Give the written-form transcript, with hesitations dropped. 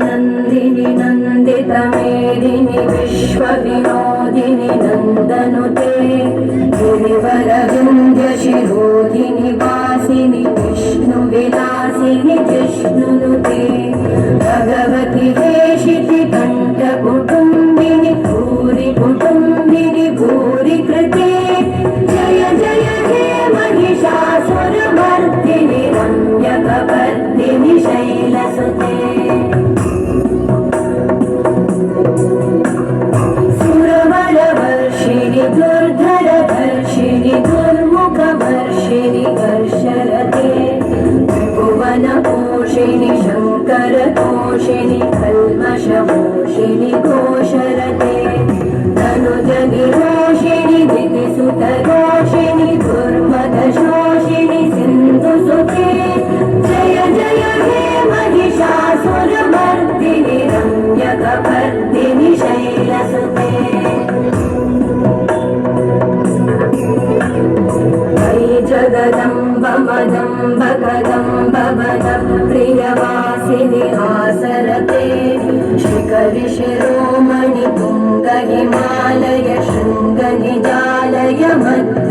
नंदिनी नंदित मेदिनी विश्व विनोदिनी नंदनुते गिरिवर विंध्य शिरोधिनी वासिनी विष्णु विलासिनी जिष्णुनुते भगवती हेशिति कंठ कुटुंबिनी भूरि कुटुंबिनी भूरि कृते जय जय हे महिषासुरमर्दिनि रम्यकपर्दिनि शैलसुते दुर्धरधर्षिणि दुर्मुखवर्षिणि वर्षरते भुवनपोषिणि शङ्करतोषिणि कल्मषमोषिणि घोषरते तनुजनिरोषिणि दितिसुतरोषिणि दुर्मदशोषिणि सिन्धुसुते जय जय हे महिषासुरमर्दिनि रम्यकपर्दिनि शैलसुते जगदम्ब मदम्ब कदम्ब वदं प्रियवासिनि आसरते शिखरि शिरोमणि तुङ्ग हिमालय शृङ्ग निजालय मध्य